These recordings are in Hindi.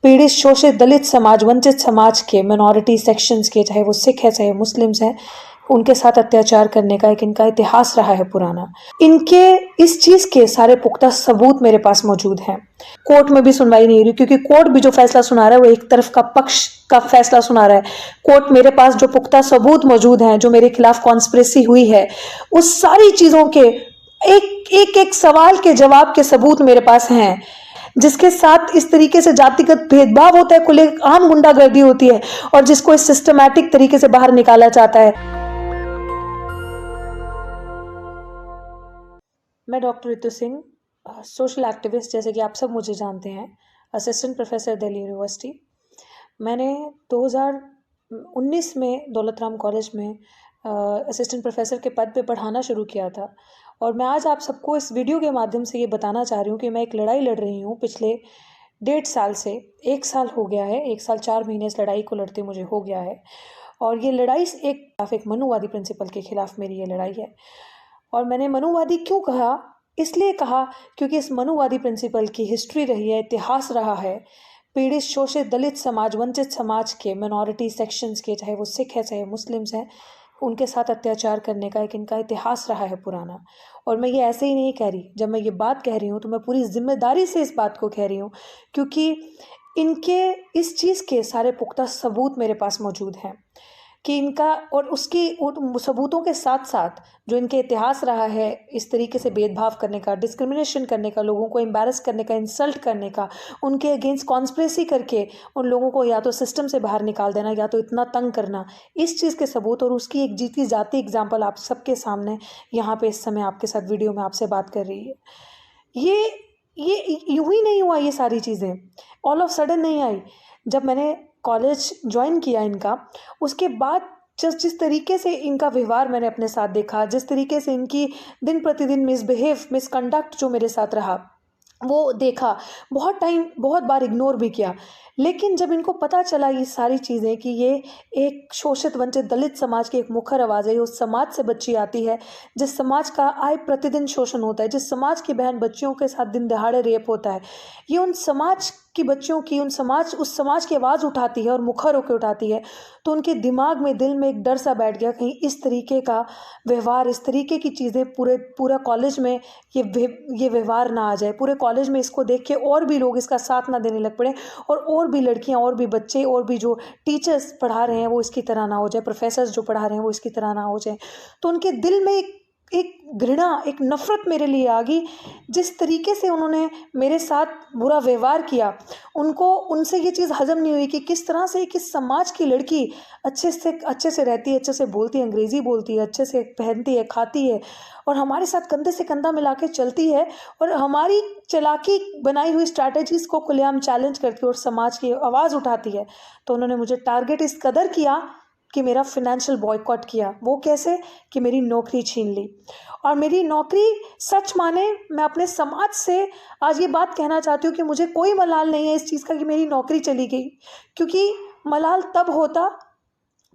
पीड़ित, शोषित, दलित समाज, वंचित समाज के मिनॉरिटी सेक्शंस के, चाहे वो सिख है चाहे मुस्लिम्स हैं, उनके साथ अत्याचार करने का एक इनका इतिहास रहा है पुराना। इनके इस चीज के सारे पुख्ता सबूत मेरे पास मौजूद हैं। कोर्ट में भी सुनवाई नहीं हो रही, क्योंकि कोर्ट भी जो फैसला सुना रहा है वो एक तरफ का पक्ष का फैसला सुना रहा है। कोर्ट मेरे पास जो पुख्ता सबूत मौजूद हैं, जो मेरे खिलाफ कॉन्स्पिरेसी हुई है, उस सारी चीजों के एक सवाल के जवाब के सबूत मेरे पास हैं, जिसके साथ इस तरीके से जातिगत भेदभाव होता है, खुले आम गुंडागर्दी होती है, और जिसको इस सिस्टमैटिक तरीके से बाहर निकाला जाता है। मैं doctor Ritu Singh, social activist, जैसे कि आप सब मुझे जानते हैं, असिस्टेंट प्रोफेसर दिल्ली यूनिवर्सिटी। मैंने 2019 में दौलत राम कॉलेज में असिस्टेंट प्रोफेसर के पद पे पढ़ाना शुरू किया था, और मैं आज आप सबको इस वीडियो के माध्यम से ये बताना चाह रही हूँ कि मैं एक लड़ाई लड़ रही हूँ पिछले 1.5 साल से। 1 साल हो गया है, 1 साल 4 महीने इस लड़ाई को लड़ते मुझे हो गया है, और ये लड़ाई एक मनुवादी प्रिंसिपल के खिलाफ मेरी ये लड़ाई है। और मैंने मनुवादी क्यों कहा? इसलिए कहा क्योंकि इस मनुवादी प्रिंसिपल की हिस्ट्री रही है, इतिहास रहा है। पीड़ित, शोषित, दलित समाज, वंचित समाज के, मिनॉरिटी सेक्शंस के, चाहे वो सिख है चाहे मुस्लिम्स हैं, उनके साथ अत्याचार करने का एक इनका इतिहास रहा है पुराना। और मैं ये ऐसे ही नहीं कह रही, जब मैं ये बात कह रही हूँ तो मैं पूरी जिम्मेदारी से इस बात को कह रही हूँ, क्योंकि इनके इस चीज़ के सारे पुख्ता सबूत मेरे पास मौजूद हैं कि इनका, और उसकी उन सबूतों के साथ साथ जो इनके इतिहास रहा है इस तरीके से भेदभाव करने का, डिस्क्रिमिनेशन करने का, लोगों को एम्बैरस करने का, इंसल्ट करने का, उनके अगेंस्ट कॉन्स्पिरेसी करके उन लोगों को या तो सिस्टम से बाहर निकाल देना या तो इतना तंग करना, इस चीज़ के सबूत और उसकी एक जीती जाती एग्जाम्पल आप सबके सामने यहाँ पे इस समय आपके साथ वीडियो में आपसे बात कर रही है। ये यूं ही नहीं हुआ, ये सारी चीज़ें ऑल ऑफ सडन नहीं आई। जब मैंने कॉलेज ज्वाइन किया इनका, उसके बाद जिस जिस तरीके से इनका व्यवहार मैंने अपने साथ देखा, जिस तरीके से इनकी दिन प्रतिदिन मिसकंडक्ट जो मेरे साथ रहा, वो देखा, बहुत बार इग्नोर भी किया। लेकिन जब इनको पता चला ये सारी चीज़ें कि ये एक शोषित वंचित दलित समाज की एक मुखर आवाज़ है, उस समाज से बच्ची आती है जिस समाज का आय प्रतिदिन शोषण होता है, जिस समाज की बहन बच्चियों के साथ दिन दहाड़े रेप होता है, ये उन समाज की बच्चियों की उस समाज की आवाज़ उठाती है और मुखर होकर उठाती है, तो उनके दिमाग में, दिल में एक डर सा बैठ गया, कहीं इस तरीके का व्यवहार, इस तरीके की चीज़ें पूरा कॉलेज में ये व्यवहार ना आ जाए, पूरे कॉलेज में इसको देख के और भी लोग इसका साथ ना देने लग पड़े, और भी लड़कियां, और भी बच्चे, और भी जो टीचर्स पढ़ा रहे हैं वो इसकी तरह ना हो जाए, प्रोफेसर्स जो पढ़ा रहे हैं वो इसकी तरह ना हो जाए। तो उनके दिल में एक घृणा, एक नफरत मेरे लिए आ गई। जिस तरीके से उन्होंने मेरे साथ बुरा व्यवहार किया, उनसे ये चीज़ हजम नहीं हुई कि किस तरह से किस समाज की लड़की अच्छे से रहती है, अच्छे से बोलती है, अंग्रेज़ी बोलती है, अच्छे से पहनती है, खाती है, और हमारे साथ कंधे से कंधा मिला के चलती है, और हमारी चालाकी बनाई हुई स्ट्रैटेजीज़ को खुलेआम चैलेंज करती है और समाज की आवाज़ उठाती है। तो उन्होंने मुझे टारगेट इस कदर किया कि मेरा फिनेंशियल बॉयकॉट किया। वो कैसे? कि मेरी नौकरी छीन ली। और मेरी नौकरी, सच माने मैं अपने समाज से आज ये बात कहना चाहती हूँ कि मुझे कोई मलाल नहीं है इस चीज़ का कि मेरी नौकरी चली गई, क्योंकि मलाल तब होता,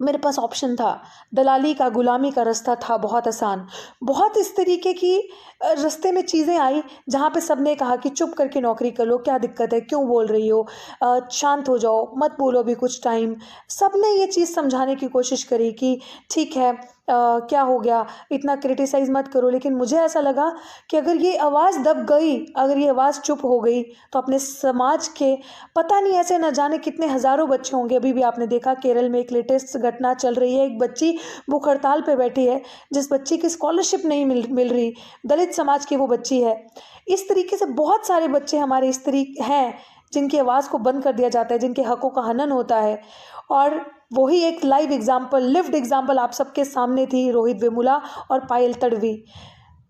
मेरे पास ऑप्शन था, दलाली का, गुलामी का रास्ता था बहुत आसान। बहुत इस तरीके की रास्ते में चीज़ें आई जहाँ पे सबने कहा कि चुप करके नौकरी कर लो, क्या दिक्कत है, क्यों बोल रही हो, शांत हो जाओ, मत बोलो अभी कुछ टाइम। सबने ये चीज़ समझाने की कोशिश करी कि ठीक है, क्या हो गया, इतना क्रिटिसाइज़ मत करो। लेकिन मुझे ऐसा लगा कि अगर ये आवाज़ दब गई, अगर ये आवाज़ चुप हो गई, तो अपने समाज के पता नहीं ऐसे न जाने कितने हज़ारों बच्चे होंगे। अभी भी आपने देखा केरल में एक लेटेस्ट घटना चल रही है, एक बच्ची भूख हड़ताल पे बैठी है, जिस बच्ची की स्कॉलरशिप नहीं मिल रही, दलित समाज की वो बच्ची है। इस तरीके से बहुत सारे बच्चे हमारे इस तरीके हैं जिनकी आवाज़ को बंद कर दिया जाता है, जिनके हकों का हनन होता है। और वही एक लाइव एग्जाम्पल, लिव्ड एग्जाम्पल आप सबके सामने थी, रोहित वेमुला और पायल तडवी।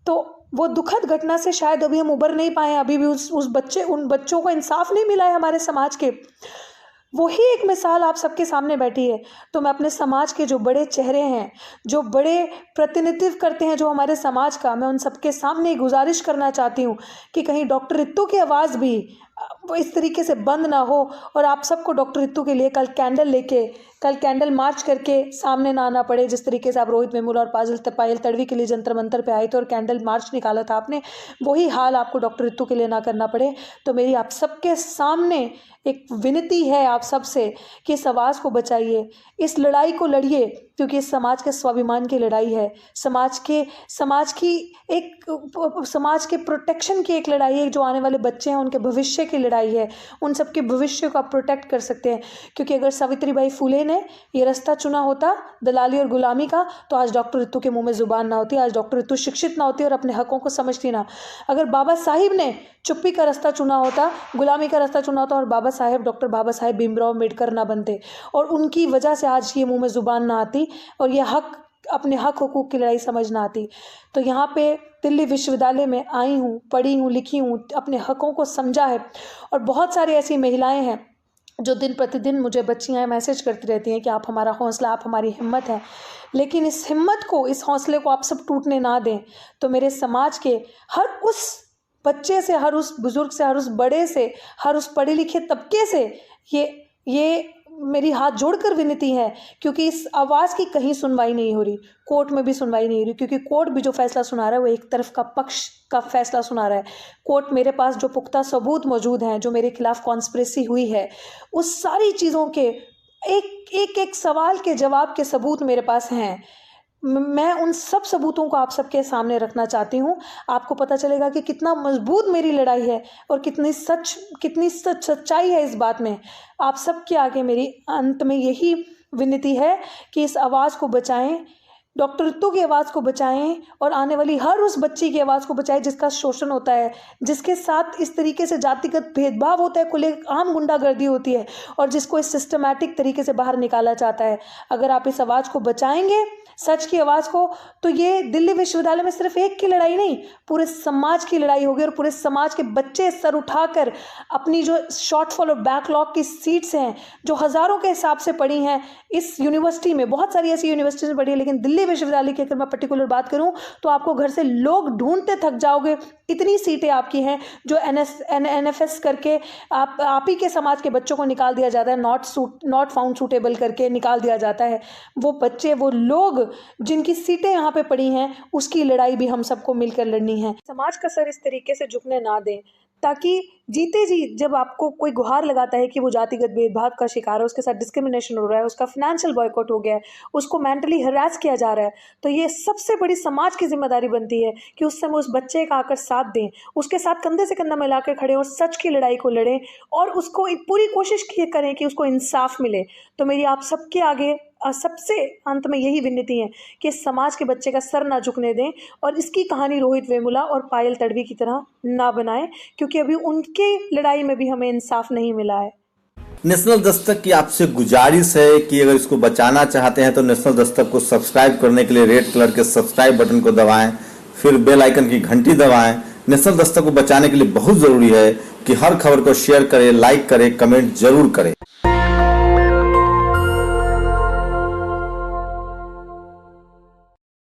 तो वो दुखद घटना से शायद अभी हम उबर नहीं पाए, अभी भी उन बच्चों को इंसाफ नहीं मिला है हमारे समाज के। वही एक मिसाल आप सबके सामने बैठी है। तो मैं अपने समाज के जो बड़े चेहरे हैं, जो बड़े प्रतिनिधित्व करते हैं जो हमारे समाज का, मैं उन सबके सामने गुजारिश करना चाहती हूँ कि कहीं डॉक्टर रित्तू की आवाज़ भी इस तरीके से बंद ना हो और आप सबको डॉक्टर रितु के लिए कल कैंडल मार्च करके सामने ना आना पड़े। जिस तरीके से आप रोहित वेमुला और पायल तड़वी के लिए जंतर मंतर पे आए थे और कैंडल मार्च निकाला था आपने, वही हाल आपको डॉक्टर रितु के लिए ना करना पड़े। तो मेरी आप सबके सामने एक विनती है आप सबसे कि इस आवाज़ को बचाइए, इस लड़ाई को लड़िए, क्योंकि इस समाज के स्वाभिमान की लड़ाई है, समाज के प्रोटेक्शन की एक लड़ाई है, जो आने वाले बच्चे हैं उनके भविष्य की लड़ाई है। उन सबके भविष्य को आप प्रोटेक्ट कर सकते हैं, क्योंकि अगर सावित्रीबाई फुले ने ये रास्ता चुना होता दलाली और गुलामी का, तो आज डॉक्टर रितु के मुंह में जुबान ना होती, आज डॉक्टर रितु शिक्षित ना होती और अपने हकों को समझती ना। अगर बाबा साहिब ने चुप्पी का रास्ता चुना होता, गुलामी का रास्ता चुना होता, और डॉक्टर बाबा साहेब भीमराव अम्बेडकर ना बनते, और उनकी वजह से आज ये मुंह में जुबान ना आती और ये अपने हक हुकूक की लड़ाई समझना आती। तो यहाँ पे दिल्ली विश्वविद्यालय में आई हूँ, पढ़ी हूँ, लिखी हूँ, अपने हकों को समझा है। और बहुत सारी ऐसी महिलाएं हैं जो दिन प्रतिदिन मुझे बच्चियाँ मैसेज करती रहती हैं कि आप हमारा हौसला, आप हमारी हिम्मत है। लेकिन इस हिम्मत को, इस हौसले को आप सब टूटने ना दें। तो मेरे समाज के हर उस बच्चे से, हर उस बुजुर्ग से, हर उस बड़े से, हर उस पढ़े लिखे तबके से ये मेरी हाथ जोड़कर विनती है, क्योंकि इस आवाज़ की कहीं सुनवाई नहीं हो रही, कोर्ट में भी सुनवाई नहीं हो रही, क्योंकि कोर्ट भी जो फैसला सुना रहा है वो एक तरफ का पक्ष का फैसला सुना रहा है। कोर्ट मेरे पास जो पुख्ता सबूत मौजूद हैं, जो मेरे खिलाफ कॉन्स्पिरेसी हुई है, उस सारी चीज़ों के एक सवाल के जवाब के सबूत मेरे पास हैं। मैं उन सब सबूतों को आप सबके सामने रखना चाहती हूँ। आपको पता चलेगा कि कितना मजबूत मेरी लड़ाई है और कितनी सच्चाई है इस बात में। आप सबके आगे मेरी अंत में यही विनती है कि इस आवाज़ को बचाएं, डॉक्टर रितु की आवाज़ को बचाएं, और आने वाली हर उस बच्ची की आवाज़ को बचाएं जिसका शोषण होता है, जिसके साथ इस तरीके से जातिगत भेदभाव होता है, खुलेआम गुंडागर्दी होती है, और जिसको इस सिस्टमैटिक तरीके से बाहर निकाला जाता है। अगर आप इस आवाज़ को बचाएंगे, सच की आवाज़ को, तो ये दिल्ली विश्वविद्यालय में सिर्फ एक की लड़ाई नहीं, पूरे समाज की लड़ाई होगी। और पूरे समाज के बच्चे सर उठाकर अपनी जो शॉर्टफॉल और बैकलॉग की सीट्स हैं, जो हज़ारों के हिसाब से पड़ी हैं इस यूनिवर्सिटी में, बहुत सारी ऐसी यूनिवर्सिटीज़ में पढ़ी है, लेकिन दिल्ली विश्वविद्यालय की अगर मैं पर्टिकुलर बात करूं तो आपको घर से लोग ढूंढते थक जाओगे, इतनी सीटें आपकी हैं जो NFS करके आप ही के समाज के बच्चों को निकाल दिया जाता है, नॉट फाउंड सूटेबल करके निकाल दिया जाता है। वो बच्चे, वो लोग जिनकी सीटें यहाँ पे पड़ी हैं, उसकी लड़ाई भी हम सबको मिलकर लड़नी है। समाज का सर इस तरीके से झुकने ना दें, ताकि जीते जी जब आपको कोई गुहार लगाता है कि वो जातिगत भेदभाव का शिकार है, उसके साथ डिस्क्रिमिनेशन हो रहा है, उसका फाइनेंशियल बॉयकॉट हो गया है, उसको मेंटली हरास किया जा रहा है, तो ये सबसे बड़ी समाज की जिम्मेदारी बनती है कि उस समय उस बच्चे का आकर साथ दें, उसके साथ कंधे से कंधा मिलाकर खड़े और सच की लड़ाई को लड़ें, और उसको एक पूरी कोशिश करें कि उसको इंसाफ मिले। तो मेरी आप सबके आगे सबसे अंत में यही विनती है कि समाज के बच्चे का सर ना झुकने दें, और इसकी कहानी रोहित वेमुला और पायल तड़वी की तरह ना बनाएं, क्योंकि अभी उनके लड़ाई में भी हमें इंसाफ नहीं मिला है। नेशनल दस्तक की आपसे गुजारिश है कि अगर इसको बचाना चाहते हैं तो नेशनल दस्तक को सब्सक्राइब करने के लिए रेड कलर के सब्सक्राइब बटन को दबाएं, फिर बेल आइकन की घंटी दबाएं। नेशनल दस्तक को बचाने के लिए बहुत जरूरी है कि हर खबर को शेयर करें, लाइक करें, कमेंट जरूर करें।